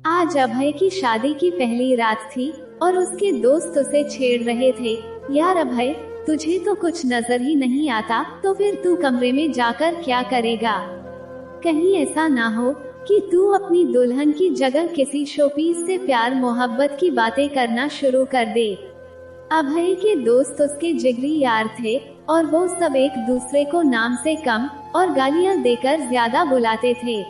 आज अभय की शादी की पहली रात थी और उसके दोस्त उसे छेड़ रहे थे। यार अभय, तुझे तो कुछ नजर ही नहीं आता, तो फिर तू कमरे में जाकर क्या करेगा? कहीं ऐसा ना हो कि तू अपनी दुल्हन की जगह किसी शोपीस से प्यार मोहब्बत की बातें करना शुरू कर दे। अभय के दोस्त उसके जिगरी यार थे और वो सब एक दूसरे को नाम से कम और गालियां देकर ज्यादा बुलाते थे।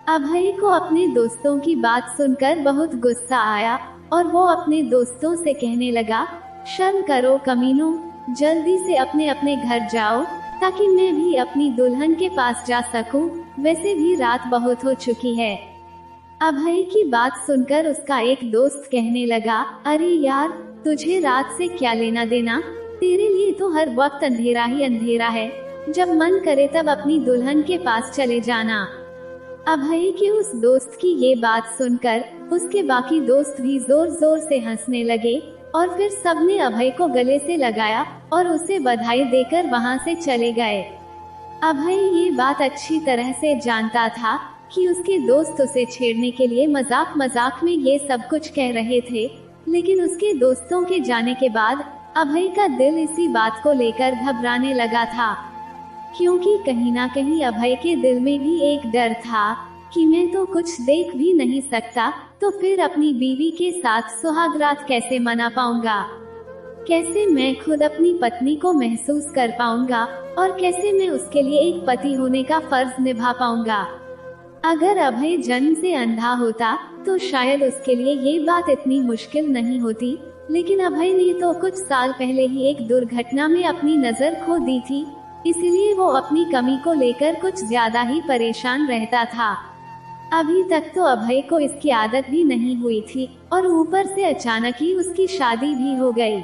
अभय को अपने दोस्तों की बात सुनकर बहुत गुस्सा आया और वो अपने दोस्तों से कहने लगा, शर्म करो कमीनों, जल्दी से अपने अपने घर जाओ ताकि मैं भी अपनी दुल्हन के पास जा सकूं। वैसे भी रात बहुत हो चुकी है। अभय की बात सुनकर उसका एक दोस्त कहने लगा, अरे यार, तुझे रात से क्या लेना देना? तेरे लिए तो हर वक्त अंधेरा ही अंधेरा है। जब मन करे तब अपनी दुल्हन के पास चले जाना। अभय के उस दोस्त की ये बात सुनकर उसके बाकी दोस्त भी जोर जोर से हंसने लगे और फिर सबने अभय को गले से लगाया और उसे बधाई देकर वहां से चले गए। अभय ये बात अच्छी तरह से जानता था कि उसके दोस्त उसे छेड़ने के लिए मजाक मजाक में ये सब कुछ कह रहे थे, लेकिन उसके दोस्तों के जाने के बाद अभय का दिल इसी बात को लेकर घबराने लगा था, क्योंकि कहीं ना कहीं अभय के दिल में भी एक डर था कि मैं तो कुछ देख भी नहीं सकता, तो फिर अपनी बीवी के साथ सुहागरात कैसे मना पाऊंगा? कैसे मैं खुद अपनी पत्नी को महसूस कर पाऊंगा और कैसे मैं उसके लिए एक पति होने का फर्ज निभा पाऊंगा? अगर अभय जन्म से अंधा होता तो शायद उसके लिए ये बात इतनी मुश्किल नहीं होती, लेकिन अभय ने तो कुछ साल पहले ही एक दुर्घटना में अपनी नजर खो दी थी, इसलिए वो अपनी कमी को लेकर कुछ ज्यादा ही परेशान रहता था। अभी तक तो अभय को इसकी आदत भी नहीं हुई थी और ऊपर से अचानक ही उसकी शादी भी हो गई।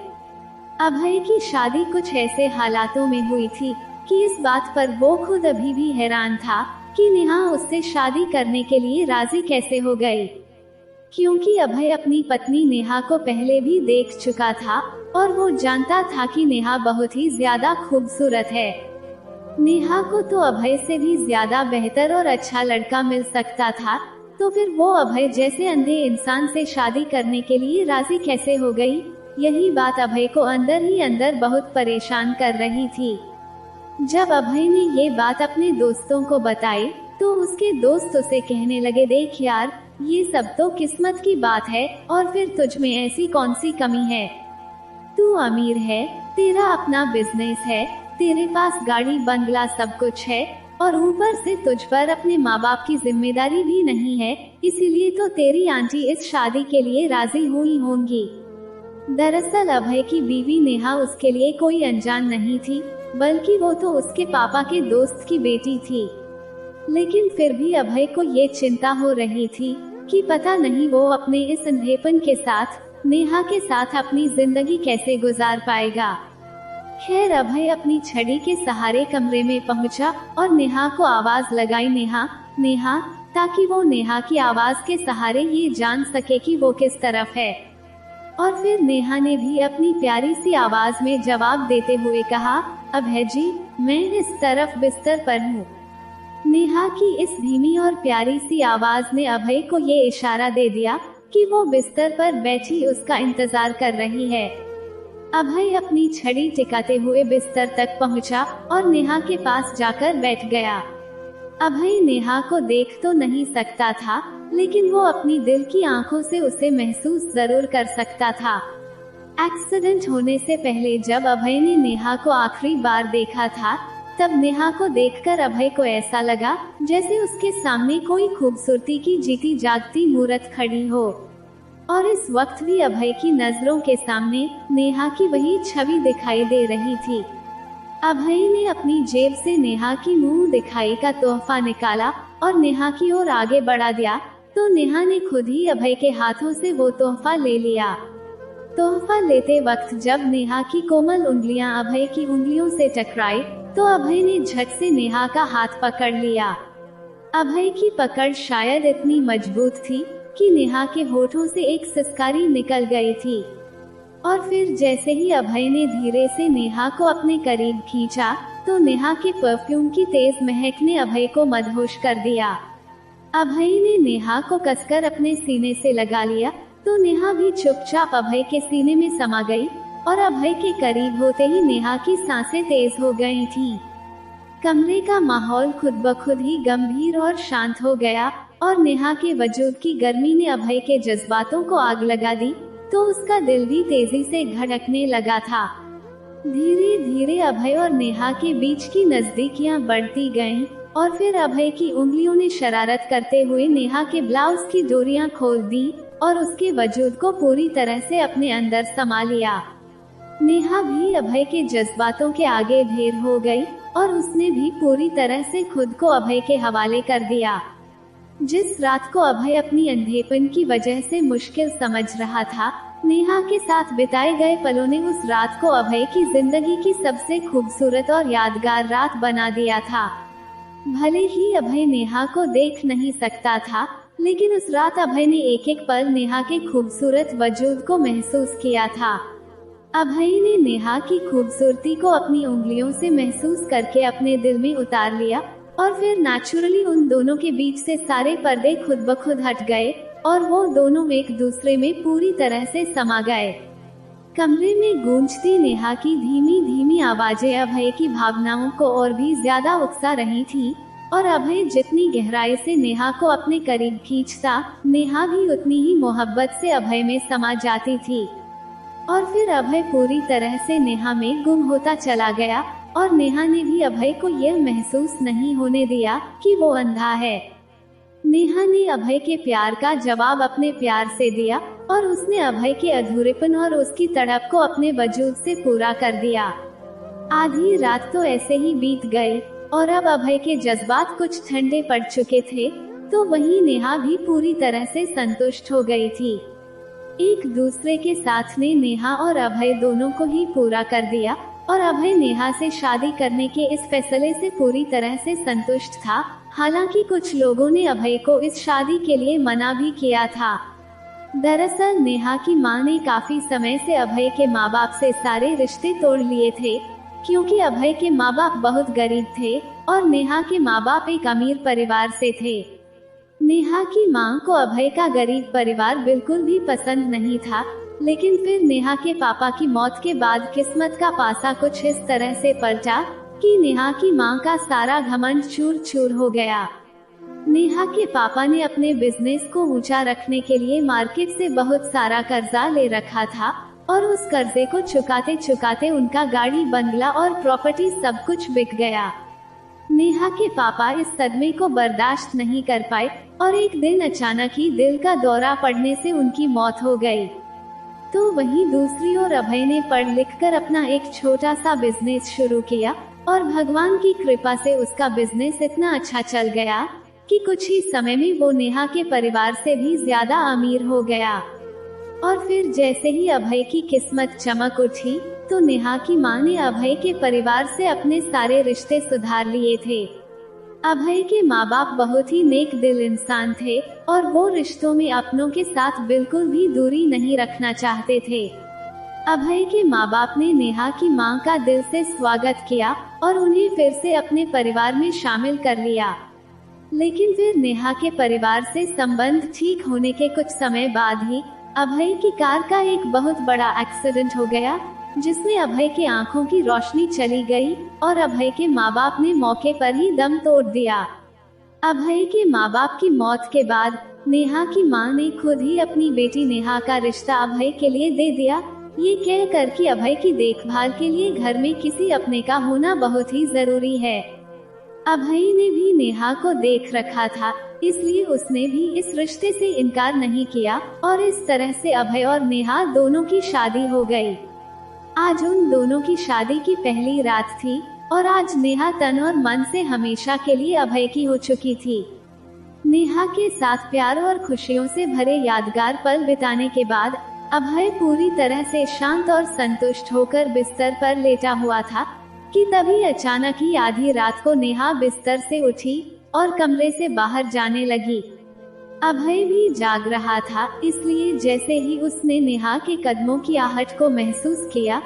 अभय की शादी कुछ ऐसे हालातों में हुई थी कि इस बात पर वो खुद अभी भी हैरान था कि नेहा उससे शादी करने के लिए राजी कैसे हो गई, क्योंकि अभय अपनी पत्नी नेहा को पहले भी देख चुका था और वो जानता था कि नेहा बहुत ही ज्यादा खूबसूरत है। नेहा को तो अभय से भी ज्यादा बेहतर और अच्छा लड़का मिल सकता था, तो फिर वो अभय जैसे अंधे इंसान से शादी करने के लिए राजी कैसे हो गई? यही बात अभय को अंदर ही अंदर बहुत परेशान कर रही थी। जब अभय ने ये बात अपने दोस्तों को बताई तो उसके दोस्त उसे कहने लगे, देख यार, ये सब तो किस्मत की बात है और फिर तुझ में ऐसी कौन सी कमी है? तू अमीर है, तेरा अपना बिजनेस है, तेरे पास गाड़ी बंगला सब कुछ है और ऊपर से तुझ पर अपने माँ बाप की जिम्मेदारी भी नहीं है, इसीलिए तो तेरी आंटी इस शादी के लिए राजी हुई होंगी। दरअसल अभय की बीवी नेहा उसके लिए कोई अनजान नहीं थी, बल्कि वो तो उसके पापा के दोस्त की बेटी थी। लेकिन फिर भी अभय को ये चिंता हो रही थी कि पता नहीं वो अपने इस अंधेपन के साथ नेहा के साथ अपनी जिंदगी कैसे गुजार पाएगा। खैर, अभय अपनी छड़ी के सहारे कमरे में पहुंचा और नेहा को आवाज लगाई, नेहा नेहा, ताकि वो नेहा की आवाज के सहारे ये जान सके कि वो किस तरफ है। और फिर नेहा ने भी अपनी प्यारी सी आवाज में जवाब देते हुए कहा, अभय जी, मैं इस तरफ बिस्तर पर हूँ। नेहा की इस धीमी और प्यारी सी आवाज ने अभय को ये इशारा दे दिया कि वो बिस्तर पर बैठी उसका इंतजार कर रही है। अभय अपनी छड़ी टिकाते हुए बिस्तर तक पहुंचा और नेहा के पास जाकर बैठ गया। अभय नेहा को देख तो नहीं सकता था, लेकिन वो अपनी दिल की आंखों से उसे महसूस जरूर कर सकता था। एक्सीडेंट होने से पहले जब अभय ने नेहा को आखिरी बार देखा था, तब नेहा को देखकर अभय को ऐसा लगा जैसे उसके सामने कोई खूबसूरती की जीती जागती मूर्त खड़ी हो। और इस वक्त भी अभय की नजरों के सामने नेहा की वही छवि दिखाई दे रही थी। अभय ने अपनी जेब से नेहा की मुंह दिखाई का तोहफा निकाला और नेहा की ओर आगे बढ़ा दिया, तो नेहा ने खुद ही अभय के हाथों से वो तोहफा ले लिया। तोहफा लेते वक्त जब नेहा की कोमल उंगलियां अभय की उंगलियों से टकराई, तो अभय ने झट से नेहा का हाथ पकड़ लिया। अभय की पकड़ शायद इतनी मजबूत थी कि नेहा के होठों से एक सिसकारी निकल गई थी। और फिर जैसे ही अभय ने धीरे से नेहा को अपने करीब खींचा, तो नेहा के परफ्यूम की तेज महक ने अभय को मदहोश कर दिया। अभय ने नेहा को कसकर अपने सीने से लगा लिया, तो नेहा भी चुपचाप अभय के सीने में समा गई और अभय के करीब होते ही नेहा की सांसें तेज हो गई थीं। कमरे का माहौल खुद ब खुद ही गंभीर और शांत हो गया और नेहा के वजूद की गर्मी ने अभय के जज्बातों को आग लगा दी, तो उसका दिल भी तेजी से धड़कने लगा था। धीरे धीरे अभय और नेहा के बीच की नजदीकियां बढ़ती गईं और फिर अभय की उंगलियों ने शरारत करते हुए नेहा के ब्लाउज की डोरियां खोल दी और उसके वजूद को पूरी तरह से अपने अंदर समा लिया। नेहा भी अभय के जज्बातों के आगे ढेर हो गई और उसने भी पूरी तरह से खुद को अभय के हवाले कर दिया। जिस रात को अभय अपनी अंधेपन की वजह से मुश्किल समझ रहा था, नेहा के साथ बिताए गए पलों ने उस रात को अभय की जिंदगी की सबसे खूबसूरत और यादगार रात बना दिया था। भले ही अभय नेहा को देख नहीं सकता था, लेकिन उस रात अभय ने एक एक पल नेहा के खूबसूरत वजूद को महसूस किया था। अभय ने नेहा की खूबसूरती को अपनी उंगलियों से महसूस करके अपने दिल में उतार लिया और फिर नेचुरली उन दोनों के बीच से सारे पर्दे खुद ब खुद हट गए और वो दोनों एक दूसरे में पूरी तरह से समा गए। कमरे में गूंजती नेहा की धीमी धीमी आवाजें अभय की भावनाओं को और भी ज्यादा उकसा रही थीं और अभय जितनी गहराई से नेहा को अपने करीब खींचता, नेहा भी उतनी ही मोहब्बत से अभय में समा जाती थी। और फिर अभय पूरी तरह से नेहा में गुम होता चला गया और नेहा ने भी अभय को यह महसूस नहीं होने दिया कि वो अंधा है। नेहा ने अभय के प्यार का जवाब अपने प्यार से दिया और उसने अभय के अधूरेपन और उसकी तड़प को अपने वजूद से पूरा कर दिया। आधी रात तो ऐसे ही बीत गए और अब अभय के जज्बात कुछ ठंडे पड़ चुके थे, तो वहीं नेहा भी पूरी तरह से संतुष्ट हो गई थी। एक दूसरे के साथ ने नेहा और अभय दोनों को ही पूरा कर दिया और अभय नेहा से शादी करने के इस फैसले से पूरी तरह से संतुष्ट था। हालांकि कुछ लोगों ने अभय को इस शादी के लिए मना भी किया था। दरअसल नेहा की मां ने काफी समय से अभय के माँ बाप से सारे रिश्ते तोड़ लिए थे, क्योंकि अभय के माँ बाप बहुत गरीब थे और नेहा के माँ बाप एक अमीर परिवार से थे। नेहा की मां को अभय का गरीब परिवार बिल्कुल भी पसंद नहीं था, लेकिन फिर नेहा के पापा की मौत के बाद किस्मत का पासा कुछ इस तरह से पलटा कि नेहा की मां का सारा घमंड चूर चूर हो गया। नेहा के पापा ने अपने बिजनेस को ऊंचा रखने के लिए मार्केट से बहुत सारा कर्जा ले रखा था और उस कर्जे को चुकाते चुकाते उनका गाड़ी, बंगला और प्रॉपर्टी सब कुछ बिक गया। नेहा के पापा इस सदमे को बर्दाश्त नहीं कर पाए और एक दिन अचानक ही दिल का दौरा पड़ने से उनकी मौत हो गई। तो वहीं दूसरी ओर अभय ने पढ़ लिख कर अपना एक छोटा सा बिजनेस शुरू किया और भगवान की कृपा से उसका बिजनेस इतना अच्छा चल गया कि कुछ ही समय में वो नेहा के परिवार से भी ज्यादा अमीर हो गया। और फिर जैसे ही अभय की किस्मत चमक उठी, तो नेहा की मां ने अभय के परिवार से अपने सारे रिश्ते सुधार लिए थे। अभय के माँ बाप बहुत ही नेक दिल इंसान थे और वो रिश्तों में अपनों के साथ बिल्कुल भी दूरी नहीं रखना चाहते थे। अभय के माँ बाप ने नेहा की मां का दिल से स्वागत किया और उन्हें फिर से अपने परिवार में शामिल कर लिया। लेकिन फिर नेहा के परिवार से संबंध ठीक होने के कुछ समय बाद ही अभय की कार का एक बहुत बड़ा एक्सीडेंट हो गया, जिसमें अभय के आंखों की रोशनी चली गई और अभय के माँ बाप ने मौके पर ही दम तोड़ दिया। अभय के माँ बाप की मौत के बाद नेहा की मां ने खुद ही अपनी बेटी नेहा का रिश्ता अभय के लिए दे दिया, ये कह कर कि अभय की देखभाल के लिए घर में किसी अपने का होना बहुत ही जरूरी है। अभय ने भी नेहा को देख रखा था, इसलिए उसने भी इस रिश्ते से इनकार नहीं किया और इस तरह से अभय और नेहा दोनों की शादी हो गई। आज उन दोनों की शादी की पहली रात थी और आज नेहा तन और मन से हमेशा के लिए अभय की हो चुकी थी। नेहा के साथ प्यार और खुशियों से भरे यादगार पल बिताने के बाद अभय पूरी तरह से शांत और संतुष्ट होकर बिस्तर पर लेटा हुआ था कि तभी अचानक ही आधी रात को नेहा बिस्तर से उठी और कमरे से बाहर जाने लगी। अभय भी जाग रहा था, इसलिए जैसे ही उसने नेहा के कदमों की आहट को महसूस किया,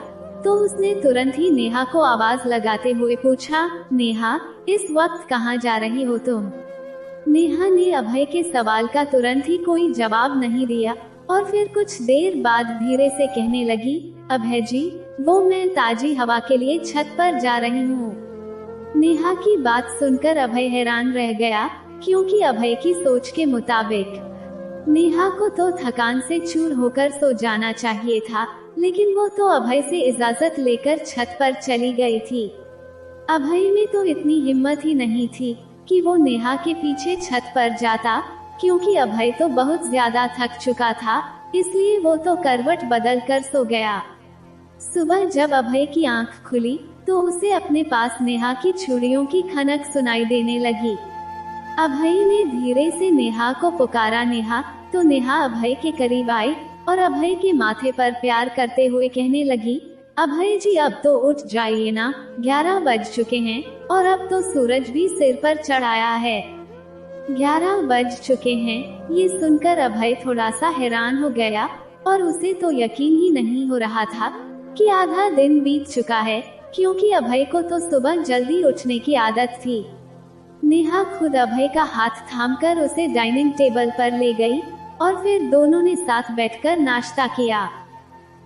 तो उसने तुरंत ही नेहा को आवाज लगाते हुए पूछा, नेहा, इस वक्त कहाँ जा रही हो तुम? नेहा ने अभय के सवाल का तुरंत ही कोई जवाब नहीं दिया और फिर कुछ देर बाद धीरे से कहने लगी, अभय जी, वो मैं ताजी हवा के लिए छत पर जा रही हूँ। नेहा की बात सुनकर अभय हैरान रह गया, क्योंकि अभय की सोच के मुताबिक नेहा को तो थकान से चूर होकर सो जाना चाहिए था, लेकिन वो तो अभय से इजाजत लेकर छत पर चली गई थी। अभय में तो इतनी हिम्मत ही नहीं थी कि वो नेहा के पीछे छत पर जाता, क्योंकि अभय तो बहुत ज्यादा थक चुका था, इसलिए वो तो करवट बदल कर सो गया। सुबह जब अभय की आंख खुली तो उसे अपने पास नेहा की चूड़ियों की खनक सुनाई देने लगी। अभय ने धीरे से नेहा को पुकारा, नेहा। तो नेहा अभय के करीब आई और अभय के माथे पर प्यार करते हुए कहने लगी, अभय जी, अब तो उठ जाइए ना, 11 बज चुके हैं और अब तो सूरज भी सिर पर चढ़ आया है। 11 बज चुके हैं, ये सुनकर अभय थोड़ा सा हैरान हो गया और उसे तो यकीन ही नहीं हो रहा था कि आधा दिन बीत चुका है, क्योंकि अभय को तो सुबह जल्दी उठने की आदत थी। नेहा खुद अभय का हाथ थामकर उसे डाइनिंग टेबल पर ले गई और फिर दोनों ने साथ बैठकर नाश्ता किया।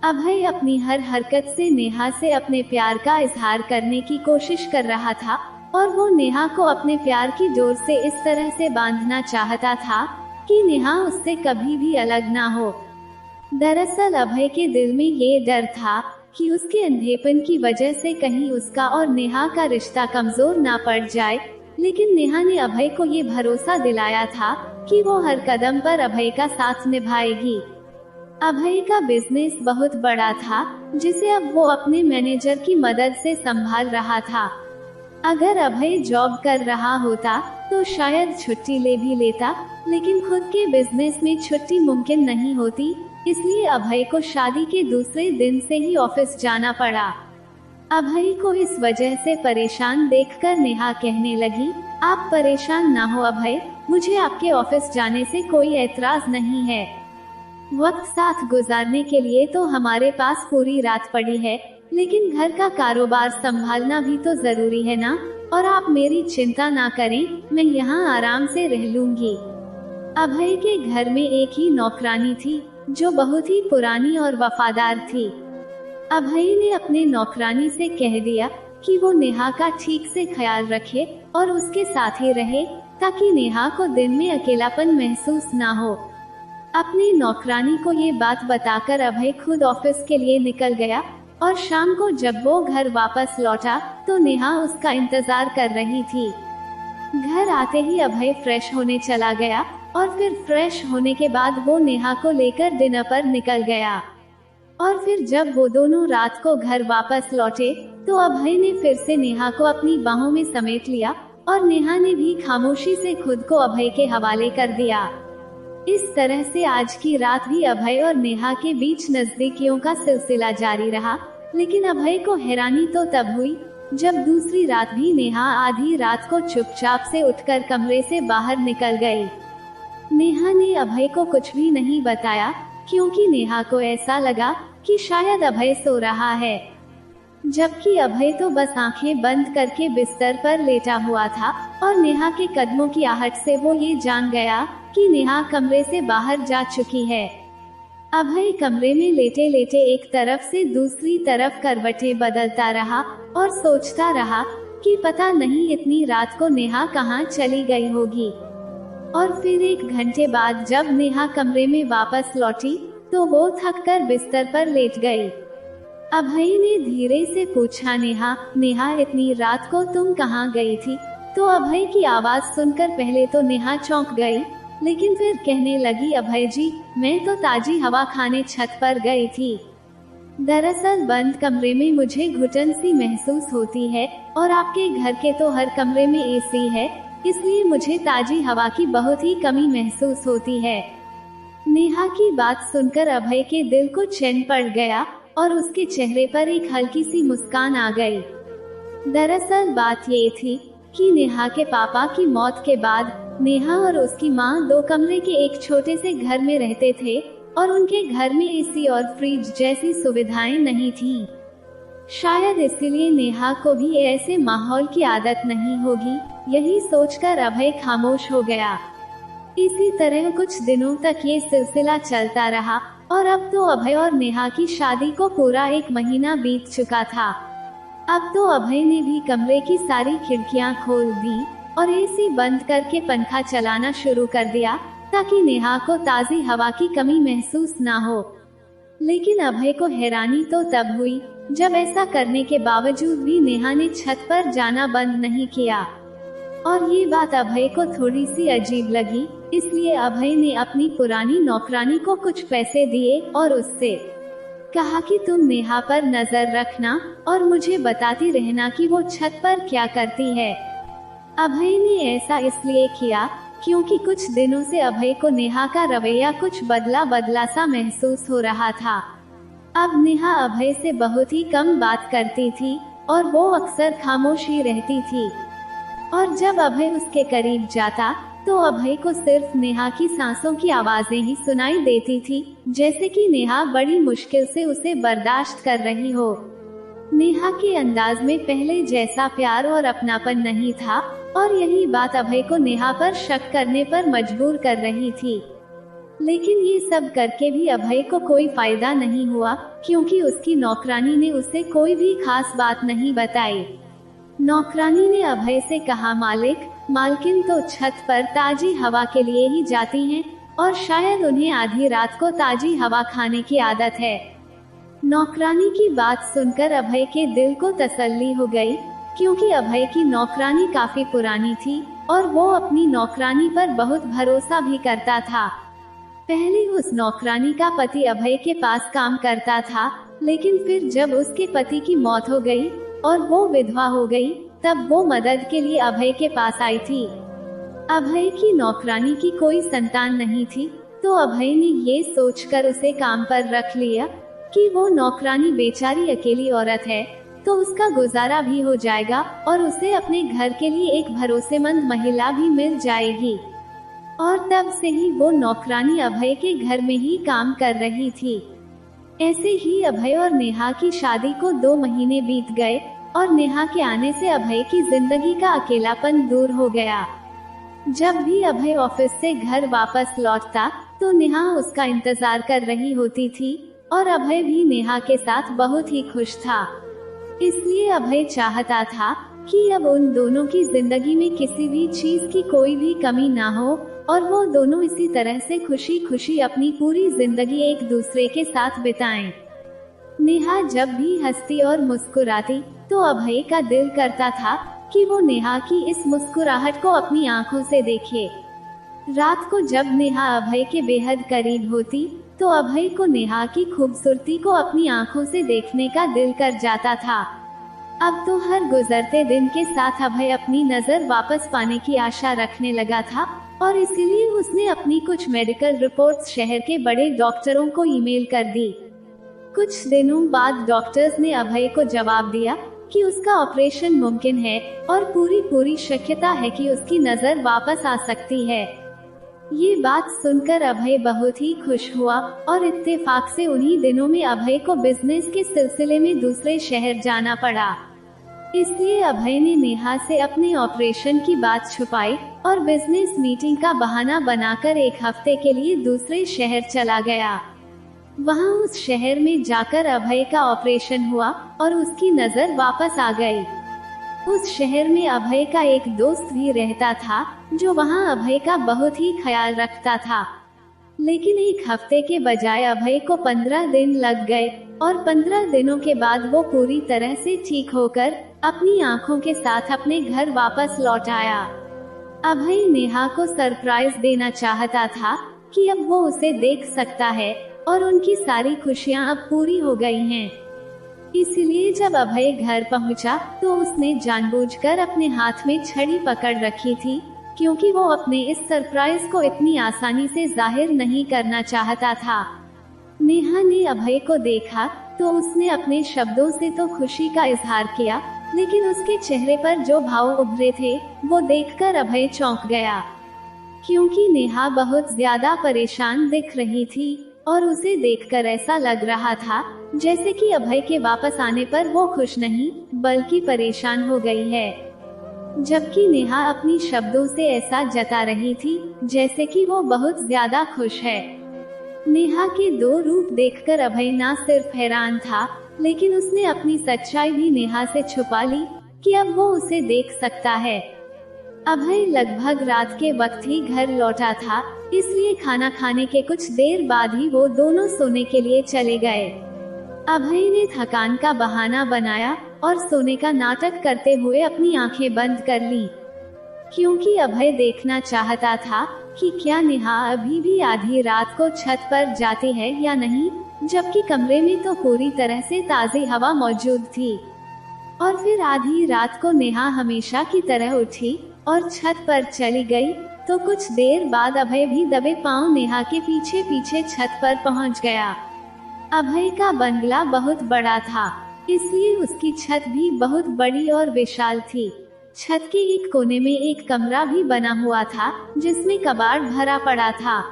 अभय अपनी हर हरकत से नेहा से अपने प्यार का इजहार करने की कोशिश कर रहा था और वो नेहा को अपने प्यार की डोर से इस तरह से बांधना चाहता था कि नेहा उससे कभी भी अलग ना हो। दरअसल अभय के दिल में ये डर था कि उसके अंधेपन की वजह से कहीं उसका और नेहा का रिश्ता कमजोर ना पड़ जाए, लेकिन नेहा ने अभय को ये भरोसा दिलाया था कि वो हर कदम पर अभय का साथ निभाएगी। अभय का बिजनेस बहुत बड़ा था, जिसे अब वो अपने मैनेजर की मदद से संभाल रहा था। अगर अभय जॉब कर रहा होता तो शायद छुट्टी ले भी लेता, लेकिन खुद के बिजनेस में छुट्टी मुमकिन नहीं होती, इसलिए अभय को शादी के दूसरे दिन से ही ऑफिस जाना पड़ा। अभय को इस वजह से परेशान देखकर नेहा कहने लगी, आप परेशान ना हो अभय, मुझे आपके ऑफिस जाने से कोई एतराज नहीं है। वक्त साथ गुजारने के लिए तो हमारे पास पूरी रात पड़ी है, लेकिन घर का कारोबार संभालना भी तो जरूरी है ना, और आप मेरी चिंता ना करें, मैं यहाँ आराम से रह लूंगी। अभय के घर में एक ही नौकरानी थी जो बहुत ही पुरानी और वफादार थी। अभय ने अपने नौकरानी से कह दिया कि वो नेहा का ठीक से ख्याल रखे और उसके साथ ही रहे, ताकि नेहा को दिन में अकेलापन महसूस ना हो। अपनी नौकरानी को ये बात बताकर अभय खुद ऑफिस के लिए निकल गया और शाम को जब वो घर वापस लौटा तो नेहा उसका इंतजार कर रही थी। घर आते ही अभय फ्रेश होने चला गया और फिर फ्रेश होने के बाद वो नेहा को लेकर डिनर पर निकल गया। और फिर जब वो दोनों रात को घर वापस लौटे तो अभय ने फिर से नेहा को अपनी बाहों में समेट लिया और नेहा ने भी खामोशी से खुद को अभय के हवाले कर दिया। इस तरह से आज की रात भी अभय और नेहा के बीच नजदीकियों का सिलसिला जारी रहा, लेकिन अभय को हैरानी तो तब हुई जब दूसरी रात भी नेहा आधी रात को चुपचाप से उठकर कमरे से बाहर निकल गई। नेहा ने अभय को कुछ भी नहीं बताया, क्योंकि नेहा को ऐसा लगा कि शायद अभय सो रहा है, जबकि अभय तो बस आंखें बंद करके बिस्तर पर लेटा हुआ था और नेहा के कदमों की आहट से वो ये जान गया कि नेहा कमरे से बाहर जा चुकी है। अभय कमरे में लेटे लेटे एक तरफ से दूसरी तरफ करवटें बदलता रहा और सोचता रहा कि पता नहीं इतनी रात को नेहा कहाँ चली गई होगी। और फिर 1 घंटे बाद जब नेहा कमरे में वापस लौटी तो वो थककर बिस्तर पर लेट गई। अभय ने धीरे से पूछा, नेहा इतनी रात को तुम कहाँ गई थी? तो अभय की आवाज सुनकर पहले तो नेहा चौंक गई, लेकिन फिर कहने लगी, अभय जी, मैं तो ताजी हवा खाने छत पर गई थी। दरअसल बंद कमरे में मुझे घुटन सी महसूस होती है और आपके घर के तो हर कमरे में एसी है, इसलिए मुझे ताजी हवा की बहुत ही कमी महसूस होती है। नेहा की बात सुनकर अभय के दिल को चैन पड़ गया और उसके चेहरे पर एक हल्की सी मुस्कान आ गई। दरअसल बात ये थी कि नेहा के पापा की मौत के बाद नेहा और उसकी माँ 2 कमरे के एक छोटे से घर में रहते थे और उनके घर में एसी और फ्रिज जैसी सुविधाएं नहीं थीं। शायद इसीलिए नेहा को भी ऐसे माहौल की आदत नहीं होगी यही सोचकर अभय खामोश हो गया। इसी तरह कुछ दिनों तक ये सिलसिला चलता रहा और अब तो अभय और नेहा की शादी को पूरा 1 महीना बीत चुका था। अब तो अभय ने भी कमरे की सारी खिड़कियां खोल दी और एसी बंद करके पंखा चलाना शुरू कर दिया ताकि नेहा को ताज़ी हवा की कमी महसूस ना हो। लेकिन अभय को हैरानी तो तब हुई जब ऐसा करने के बावजूद भी नेहा ने छत पर जाना बंद नहीं किया। और ये बात अभय को थोड़ी सी अजीब लगी, इसलिए अभय ने अपनी पुरानी नौकरानी को कुछ पैसे दिए और उससे कहा कि तुम नेहा पर नजर रखना और मुझे बताती रहना कि वो छत पर क्या करती है। अभय ने ऐसा इसलिए किया क्योंकि कुछ दिनों से अभय को नेहा का रवैया कुछ बदला बदला सा महसूस हो रहा था। अब नेहा अभय से बहुत ही कम बात करती थी और वो अक्सर खामोश ही रहती थी। और जब अभय उसके करीब जाता तो अभय को सिर्फ नेहा की सांसों की आवाजें ही सुनाई देती थी, जैसे कि नेहा बड़ी मुश्किल से उसे बर्दाश्त कर रही हो। नेहा के अंदाज में पहले जैसा प्यार और अपनापन नहीं था और यही बात अभय को नेहा पर शक करने पर मजबूर कर रही थी। लेकिन ये सब करके भी अभय को कोई फायदा नहीं हुआ क्योंकि उसकी नौकरानी ने उसे कोई भी खास बात नहीं बताई। नौकरानी ने अभय से कहा, मालकिन तो छत पर ताजी हवा के लिए ही जाती हैं और शायद उन्हें आधी रात को ताजी हवा खाने की आदत है। नौकरानी की बात सुनकर अभय के दिल को तसल्ली हो गई क्योंकि अभय की नौकरानी काफी पुरानी थी और वो अपनी नौकरानी पर बहुत भरोसा भी करता था। पहले उस नौकरानी का पति अभय के पास काम करता था, लेकिन फिर जब उसके पति की मौत हो गई और वो विधवा हो गई, तब वो मदद के लिए अभय के पास आई थी। अभय की नौकरानी की कोई संतान नहीं थी, तो अभय ने ये सोचकर उसे काम पर रख लिया कि वो नौकरानी बेचारी अकेली औरत है तो उसका गुजारा भी हो जाएगा और उसे अपने घर के लिए एक भरोसेमंद महिला भी मिल जाएगी। और तब से ही वो नौकरानी अभय के घर में ही काम कर रही थी। ऐसे ही अभय और नेहा की शादी को 2 महीने बीत गए और नेहा के आने से अभय की जिंदगी का अकेलापन दूर हो गया। जब भी अभय ऑफिस से घर वापस लौटता तो नेहा उसका इंतजार कर रही होती थी और अभय भी नेहा के साथ बहुत ही खुश था। इसलिए अभय चाहता था कि अब उन दोनों की जिंदगी में किसी भी चीज की कोई भी कमी ना हो और वो दोनों इसी तरह से खुशी खुशी अपनी पूरी जिंदगी एक दूसरे के साथ बिताएं। नेहा जब भी हंसती और मुस्कुराती तो अभय का दिल करता था कि वो नेहा की इस मुस्कुराहट को अपनी आंखों से देखे। रात को जब नेहा अभय के बेहद करीब होती तो अभय को नेहा की खूबसूरती को अपनी आंखों से देखने का दिल कर जाता था। अब तो हर गुजरते दिन के साथ अभय अपनी नजर वापस पाने की आशा रखने लगा था और इसीलिए उसने अपनी कुछ मेडिकल रिपोर्ट्स शहर के बड़े डॉक्टरों को ईमेल कर दी। कुछ दिनों बाद डॉक्टर्स ने अभय को जवाब दिया कि उसका ऑपरेशन मुमकिन है और पूरी शक्यता है कि उसकी नजर वापस आ सकती है। ये बात सुनकर अभय बहुत ही खुश हुआ और इत्तेफाक से उन्हीं दिनों में अभय को बिजनेस के सिलसिले में दूसरे शहर जाना पड़ा। इसलिए अभय ने नेहा से अपने ऑपरेशन की बात छुपाई और बिजनेस मीटिंग का बहाना बनाकर 1 हफ्ते के लिए दूसरे शहर चला गया। वहां उस शहर में जाकर अभय का ऑपरेशन हुआ और उसकी नजर वापस आ गई। उस शहर में अभय का एक दोस्त भी रहता था जो वहां अभय का बहुत ही ख्याल रखता था। लेकिन 1 हफ्ते के बजाय अभय को 15 दिन लग गए और 15 दिनों के बाद वो पूरी तरह से ठीक होकर अपनी आंखों के साथ अपने घर वापस लौट आया। अभय नेहा को सरप्राइज देना चाहता था कि अब वो उसे देख सकता है और उनकी सारी खुशियां अब पूरी हो गई हैं। इसलिए जब अभय घर पहुंचा तो उसने जानबूझकर अपने हाथ में छड़ी पकड़ रखी थी क्योंकि वो अपने इस सरप्राइज को इतनी आसानी से जाहिर नहीं करना चाहता था। नेहा ने अभय को देखा तो उसने अपने शब्दों से तो खुशी का इजहार किया, लेकिन उसके चेहरे पर जो भाव उभरे थे वो देखकर अभय चौंक गया क्योंकि नेहा बहुत ज्यादा परेशान दिख रही थी और उसे देखकर ऐसा लग रहा था जैसे कि अभय के वापस आने पर वो खुश नहीं बल्कि परेशान हो गई है। जबकि नेहा अपनी शब्दों से ऐसा जता रही थी जैसे कि वो बहुत ज्यादा खुश है। नेहा के दो रूप देखकर अभय ना सिर्फ हैरान था, लेकिन उसने अपनी सच्चाई भी नेहा से छुपा ली कि अब वो उसे देख सकता है। अभय लगभग रात के वक्त ही घर लौटा था, इसलिए खाना खाने के कुछ देर बाद ही वो दोनों सोने के लिए चले गए। अभय ने थकान का बहाना बनाया और सोने का नाटक करते हुए अपनी आंखें बंद कर ली, क्योंकि अभय देखना चाहता था कि क्या नेहा अभी भी आधी रात को छत पर जाती है या नहीं, जबकि कमरे में तो पूरी तरह से ताज़ी हवा मौजूद थी। और फिर आधी रात को नेहा हमेशा की तरह उठी और छत पर चली गई, तो कुछ देर बाद अभय भी दबे पांव नेहा के पीछे पीछे छत पर पहुंच गया। अभय का बंगला बहुत बड़ा था, इसलिए उसकी छत भी बहुत बड़ी और विशाल थी। छत के एक कोने में एक कमरा भी बना हुआ था जिसमें कबाड़ भरा पड़ा था।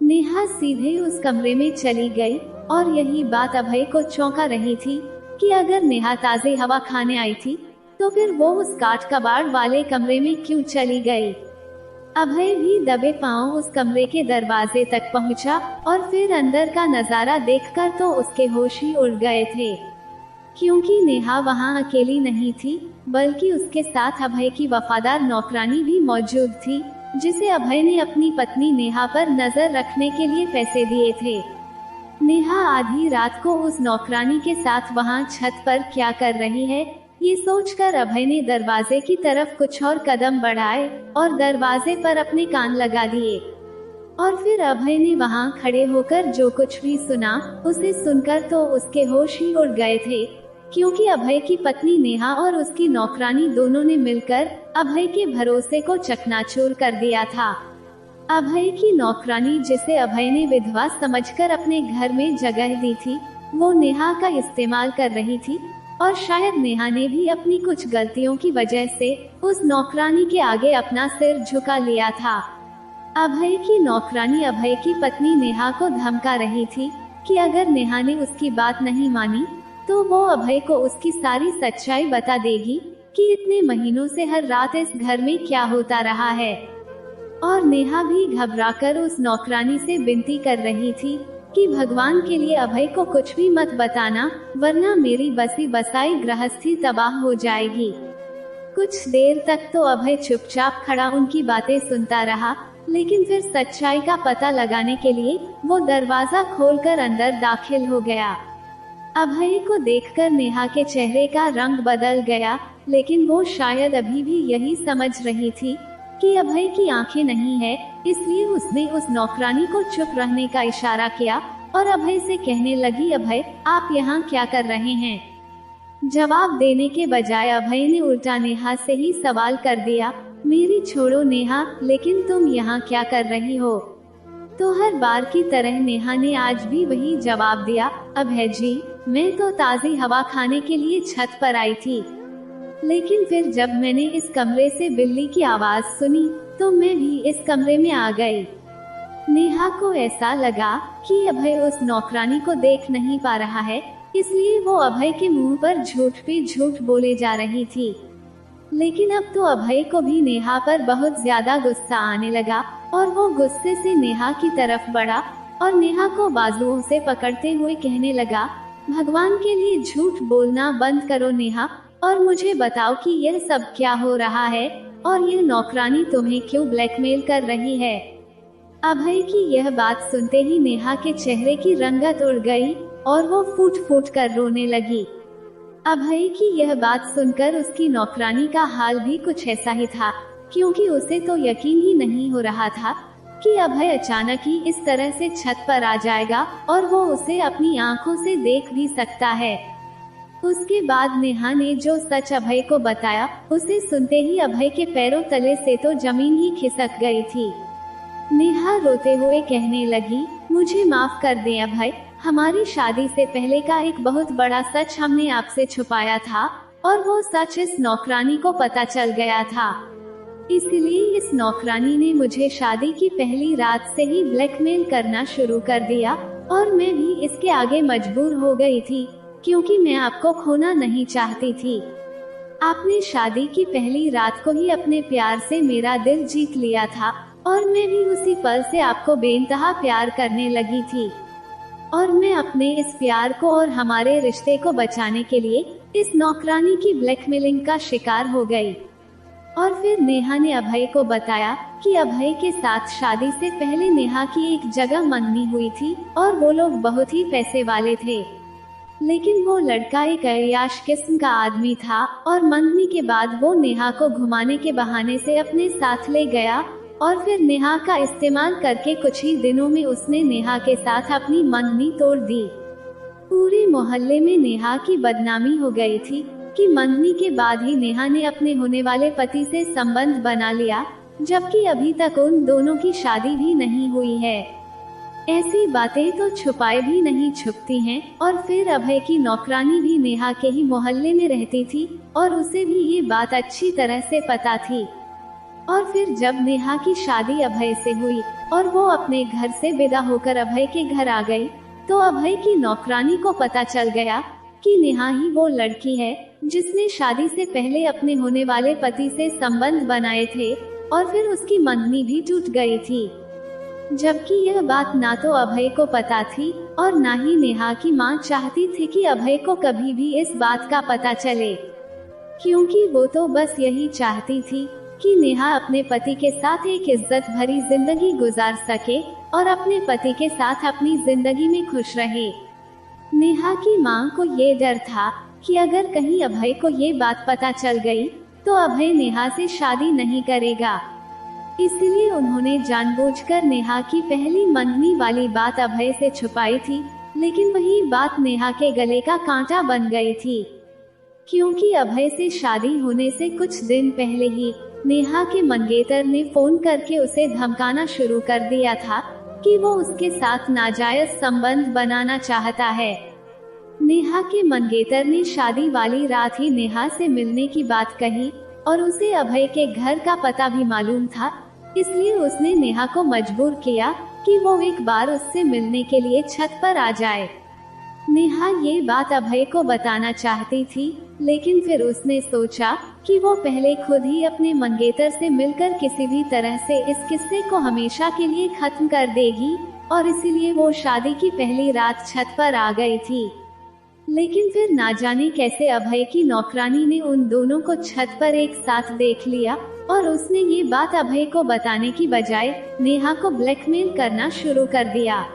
नेहा सीधे उस कमरे में चली गई और यही बात अभय को चौंका रही थी कि अगर नेहा ताज़ी हवा खाने आई थी तो फिर वो उस काठ कबाड़ वाले कमरे में क्यों चली गई। अभय भी दबे पांव उस कमरे के दरवाजे तक पहुंचा और फिर अंदर का नजारा देखकर तो उसके होश ही उड़ गए थे, क्योंकि नेहा वहां अकेली नहीं थी, बल्कि उसके साथ अभय की वफादार नौकरानी भी मौजूद थी, जिसे अभय ने अपनी पत्नी नेहा पर नजर रखने के लिए पैसे दिए थे। नेहा आधी रात को उस नौकरानी के साथ वहां छत पर क्या कर रही है, ये सोचकर अभय ने दरवाजे की तरफ कुछ और कदम बढ़ाए और दरवाजे पर अपने कान लगा दिए। और फिर अभय ने वहां खड़े होकर जो कुछ भी सुना, उसे सुनकर तो उसके होश ही उड़ गए थे, क्योंकि अभय की पत्नी नेहा और उसकी नौकरानी दोनों ने मिलकर अभय के भरोसे को चकनाचूर कर दिया था। अभय की नौकरानी, जिसे अभय ने विधवा समझकर अपने घर में जगह दी थी, वो नेहा का इस्तेमाल कर रही थी, और शायद नेहा ने भी अपनी कुछ गलतियों की वजह से उस नौकरानी के आगे अपना सिर झुका लिया था। अभय की नौकरानी अभय की पत्नी नेहा को धमका रही थी कि अगर नेहा ने उसकी बात नहीं मानी तो वो अभय को उसकी सारी सच्चाई बता देगी कि इतने महीनों से हर रात इस घर में क्या होता रहा है। और नेहा भी घबराकर उस नौकरानी से विनती कर रही थी कि भगवान के लिए अभय को कुछ भी मत बताना, वरना मेरी बसी बसाई गृहस्थी तबाह हो जाएगी। कुछ देर तक तो अभय चुपचाप खड़ा उनकी बातें सुनता रहा, लेकिन फिर सच्चाई का पता लगाने के लिए वो दरवाजा खोलकर अंदर दाखिल हो गया। अभय को देखकर नेहा के चेहरे का रंग बदल गया, लेकिन वो शायद अभी भी यही समझ रही थी कि अभय की आंखें नहीं है, इसलिए उसने उस नौकरानी को चुप रहने का इशारा किया और अभय से कहने लगी, अभय आप यहाँ क्या कर रहे हैं। जवाब देने के बजाय अभय ने उल्टा नेहा से ही सवाल कर दिया, मेरी छोड़ो नेहा, लेकिन तुम यहाँ क्या कर रही हो। तो हर बार की तरह नेहा ने आज भी वही जवाब दिया, अभय जी मैं तो ताज़ी हवा खाने के लिए छत पर आई थी, लेकिन फिर जब मैंने इस कमरे से बिल्ली की आवाज सुनी तो मैं भी इस कमरे में आ गई। नेहा को ऐसा लगा कि अभय उस नौकरानी को देख नहीं पा रहा है, इसलिए वो अभय के मुंह पर झूठ पे झूठ बोले जा रही थी। लेकिन अब तो अभय को भी नेहा पर बहुत ज्यादा गुस्सा आने लगा और वो गुस्से से नेहा की तरफ बढ़ा और नेहा को बाजुओं से पकड़ते हुए कहने लगा, भगवान के लिए झूठ बोलना बंद करो नेहा, और मुझे बताओ कि यह सब क्या हो रहा है और यह नौकरानी तुम्हें क्यों ब्लैकमेल कर रही है। अभय की यह बात सुनते ही नेहा के चेहरे की रंगत उड़ गई और वो फूट फूट कर रोने लगी। अभय की यह बात सुनकर उसकी नौकरानी का हाल भी कुछ ऐसा ही था, क्योंकि उसे तो यकीन ही नहीं हो रहा था कि अभय अचानक ही इस तरह से छत पर आ जाएगा और वो उसे अपनी आंखों से देख भी सकता है। उसके बाद नेहा ने जो सच अभय को बताया, उसे सुनते ही अभय के पैरों तले से तो जमीन ही खिसक गई थी। नेहा रोते हुए कहने लगी, मुझे माफ कर दें अभय, हमारी शादी से पहले का एक बहुत बड़ा सच हमने आपसे छुपाया था और वो सच इस नौकरानी को पता चल गया था। इसलिए इस नौकरानी ने मुझे शादी की पहली रात से ही ब्लैकमेल करना शुरू कर दिया और मैं भी इसके आगे मजबूर हो गई थी, क्योंकि मैं आपको खोना नहीं चाहती थी। आपने शादी की पहली रात को ही अपने प्यार से मेरा दिल जीत लिया था और मैं भी उसी पल से आपको बेइंतहा प्यार करने लगी थी। और मैं अपने इस प्यार को और हमारे रिश्ते को बचाने के लिए इस नौकरानी की ब्लैकमेलिंग का शिकार हो गई। और फिर नेहा ने अभय को बताया कि अभय के साथ शादी से पहले नेहा की एक जगह मंगनी हुई थी और वो लोग बहुत ही पैसे वाले थे, लेकिन वो लड़का एक अय्याश किस्म का आदमी था और मंगनी के बाद वो नेहा को घुमाने के बहाने से अपने साथ ले गया और फिर नेहा का इस्तेमाल करके कुछ ही दिनों में उसने नेहा के साथ अपनी मंगनी तोड़ दी। पूरे मोहल्ले में नेहा की बदनामी हो गई थी कि मंगनी के बाद ही नेहा ने अपने होने वाले पति से संबंध बना लिया, जबकि अभी तक उन दोनों की शादी भी नहीं हुई है। ऐसी बातें तो छुपाए भी नहीं छुपती हैं। और फिर अभय की नौकरानी भी नेहा के ही मोहल्ले में रहती थी और उसे भी ये बात अच्छी तरह से पता थी। और फिर जब नेहा की शादी अभय से हुई और वो अपने घर से विदा होकर अभय के घर आ गई, तो अभय की नौकरानी को पता चल गया कि नेहा ही वो लड़की है जिसने शादी से पहले अपने होने वाले पति से संबंध बनाए थे और फिर उसकी मंगनी भी टूट गई थी। जबकि यह बात ना तो अभय को पता थी और ना ही नेहा की मां चाहती थी कि अभय को कभी भी इस बात का पता चले, क्योंकि वो तो बस यही चाहती थी कि नेहा अपने पति के साथ एक इज्जत भरी जिंदगी गुजार सके और अपने पति के साथ अपनी जिंदगी में खुश रहे। नेहा की मां को ये डर था कि अगर कहीं अभय को ये बात पता चल गई तो अभय नेहा से शादी नहीं करेगा, इसलिए उन्होंने जानबूझकर नेहा की पहली मंगनी वाली बात अभय से छुपाई थी। लेकिन वही बात नेहा के गले का कांटा बन गई थी, क्योंकि अभय से शादी होने से कुछ दिन पहले ही नेहा के मंगेतर ने फोन करके उसे धमकाना शुरू कर दिया था कि वो उसके साथ नाजायज संबंध बनाना चाहता है। नेहा के मंगेतर ने शादी वाली रात ही नेहा से मिलने की बात कही और उसे अभय के घर का पता भी मालूम था, इसलिए उसने नेहा को मजबूर किया कि वो एक बार उससे मिलने के लिए छत पर आ जाए। नेहा ये बात अभय को बताना चाहती थी, लेकिन फिर उसने सोचा कि वो पहले खुद ही अपने मंगेतर से मिलकर किसी भी तरह से इस किस्से को हमेशा के लिए खत्म कर देगी, और इसीलिए वो शादी की पहली रात छत पर आ गई थी। लेकिन फिर ना जाने कैसे अभय की नौकरानी ने उन दोनों को छत पर एक साथ देख लिया और उसने ये बात अभय को बताने की बजाय नेहा को ब्लैकमेल करना शुरू कर दिया।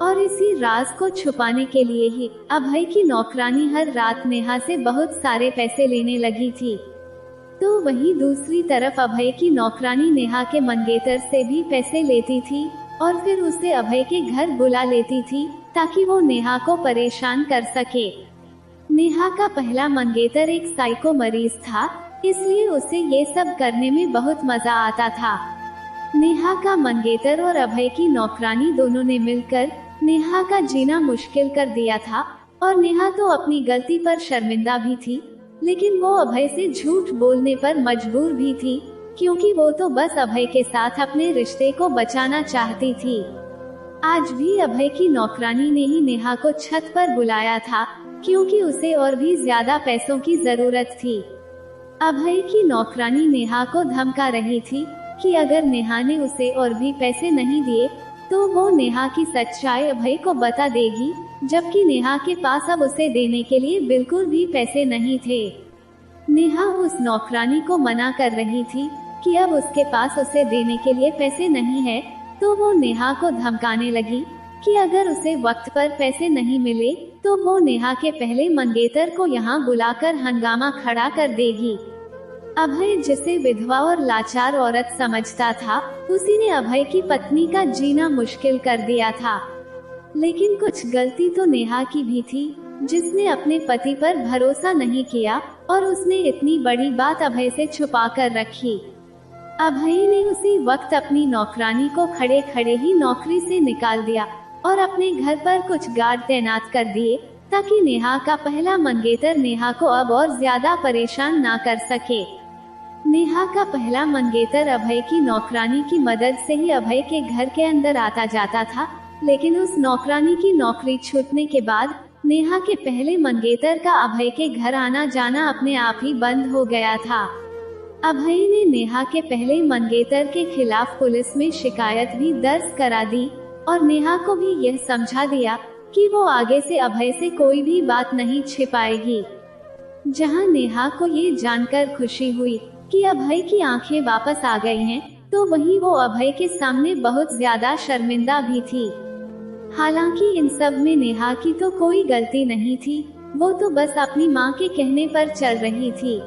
और इसी राज को छुपाने के लिए ही अभय की नौकरानी हर रात नेहा से बहुत सारे पैसे लेने लगी थी। तो वहीं दूसरी तरफ अभय की नौकरानी नेहा के मंगेतर से भी पैसे लेती थी और फिर उसे अभय के घर बुला लेती थी ताकि वो नेहा को परेशान कर सके। नेहा का पहला मंगेतर एक साइको मरीज था, इसलिए उसे ये सब करने में बहुत मजा आता था। नेहा का मंगेतर और अभय की नौकरानी दोनों ने मिलकर नेहा का जीना मुश्किल कर दिया था और नेहा तो अपनी गलती पर शर्मिंदा भी थी, लेकिन वो अभय से झूठ बोलने पर मजबूर भी थी, क्योंकि वो तो बस अभय के साथ अपने रिश्ते को बचाना चाहती थी। आज भी अभय की नौकरानी ने ही नेहा को छत पर बुलाया था, क्योंकि उसे और भी ज्यादा पैसों की जरूरत थी। अभय की नौकरानी नेहा को धमका रही थी कि अगर नेहा ने उसे और भी पैसे नहीं दिए तो वो नेहा की सच्चाई अभय को बता देगी, जबकि नेहा के पास अब उसे देने के लिए बिल्कुल भी पैसे नहीं थे। नेहा उस नौकरानी को मना कर रही थी कि अब उसके पास उसे देने के लिए पैसे नहीं है, तो वो नेहा को धमकाने लगी कि अगर उसे वक्त पर पैसे नहीं मिले तो वो नेहा के पहले मंगेतर को यहाँ बुलाकर हंगामा खड़ा कर देगी। अभय जिसे विधवा और लाचार औरत समझता था, उसी ने अभय की पत्नी का जीना मुश्किल कर दिया था। लेकिन कुछ गलती तो नेहा की भी थी, जिसने अपने पति पर भरोसा नहीं किया और उसने इतनी बड़ी बात अभय से छुपा कर रखी। अभय ने उसी वक्त अपनी नौकरानी को खड़े खड़े ही नौकरी से निकाल दिया और अपने घर पर कुछ गार्ड तैनात कर दिए, ताकि नेहा का पहला मंगेतर नेहा को अब और ज्यादा परेशान ना कर सके। नेहा का पहला मंगेतर अभय की नौकरानी की मदद से ही अभय के घर के अंदर आता जाता था, लेकिन उस नौकरानी की नौकरी छूटने के बाद नेहा के पहले मंगेतर का अभय के घर आना जाना अपने आप ही बंद हो गया था। अभय ने नेहा के पहले मंगेतर के खिलाफ पुलिस में शिकायत भी दर्ज करा दी और नेहा को भी यह समझा दिया कि वो आगे से अभय से कोई भी बात नहीं छिपाएगी। जहां नेहा को ये जानकर खुशी हुई कि अभय की आंखें वापस आ गई हैं, तो वहीं वो अभय के सामने बहुत ज्यादा शर्मिंदा भी थी। हालांकि इन सब में नेहा की तो कोई गलती नहीं थी, वो तो बस अपनी माँ के कहने पर चल रही थी।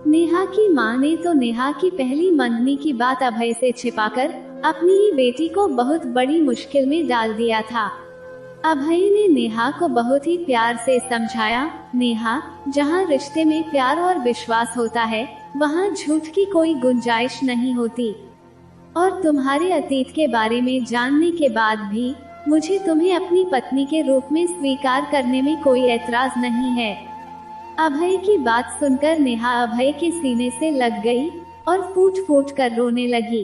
नेहा की माँ ने तो नेहा की पहली मंगनी की बात अभय से छिपाकर अपनी ही बेटी को बहुत बड़ी मुश्किल में डाल दिया था। अभय ने नेहा को बहुत ही प्यार से समझाया, नेहा, जहाँ रिश्ते में प्यार और विश्वास होता है, वहाँ झूठ की कोई गुंजाइश नहीं होती। और तुम्हारे अतीत के बारे में जानने के बाद भी मुझे तुम्हें अपनी पत्नी के रूप में स्वीकार करने में कोई ऐतराज नहीं है। अभय की बात सुनकर नेहा अभय के सीने से लग गई और फूट फूट कर रोने लगी,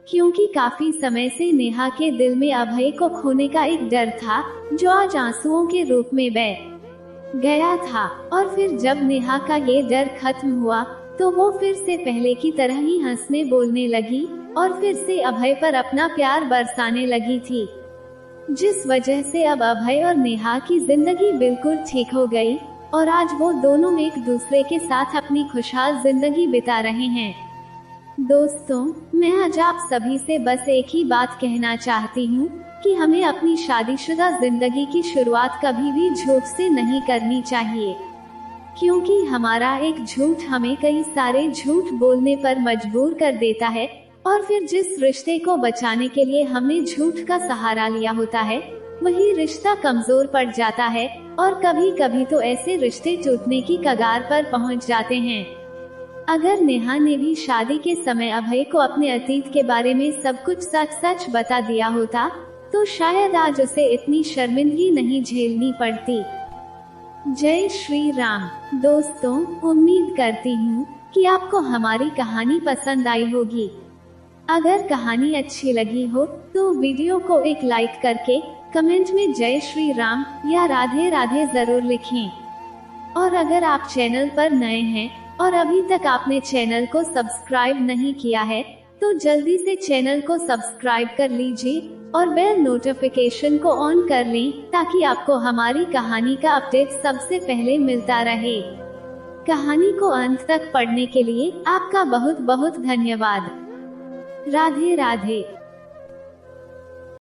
क्योंकि काफी समय से नेहा के दिल में अभय को खोने का एक डर था, जो आज आंसुओं के रूप में बह गया था। और फिर जब नेहा का ये डर खत्म हुआ, तो वो फिर से पहले की तरह ही हंसने बोलने लगी और फिर से अभय पर अपना प्यार बरसाने लगी थी, जिस वजह से अब अभय और नेहा की जिंदगी बिल्कुल ठीक हो गई और आज वो दोनों एक दूसरे के साथ अपनी खुशहाल जिंदगी बिता रहे हैं। दोस्तों, मैं आज आप सभी से बस एक ही बात कहना चाहती हूँ कि हमें अपनी शादीशुदा जिंदगी की शुरुआत कभी भी झूठ से नहीं करनी चाहिए, क्योंकि हमारा एक झूठ हमें कई सारे झूठ बोलने पर मजबूर कर देता है और फिर जिस रिश्ते को बचाने के लिए हमने झूठ का सहारा लिया होता है, वही रिश्ता कमजोर पड़ जाता है और कभी कभी तो ऐसे रिश्ते टूटने की कगार पर पहुंच जाते हैं। अगर नेहा ने भी शादी के समय अभय को अपने अतीत के बारे में सब कुछ सच सच बता दिया होता, तो शायद आज उसे इतनी शर्मिंदगी नहीं झेलनी पड़ती। जय श्री राम। दोस्तों, उम्मीद करती हूँ कि आपको हमारी कहानी पसंद आई होगी। अगर कहानी अच्छी लगी हो तो वीडियो को एक लाइक करके कमेंट में जय श्री राम या राधे राधे जरूर लिखें। और अगर आप चैनल पर नए हैं और अभी तक आपने चैनल को सब्सक्राइब नहीं किया है, तो जल्दी से चैनल को सब्सक्राइब कर लीजिए और बेल नोटिफिकेशन को ऑन कर लें, ताकि आपको हमारी कहानी का अपडेट सबसे पहले मिलता रहे। कहानी को अंत तक पढ़ने के लिए आपका बहुत बहुत धन्यवाद। राधे राधे।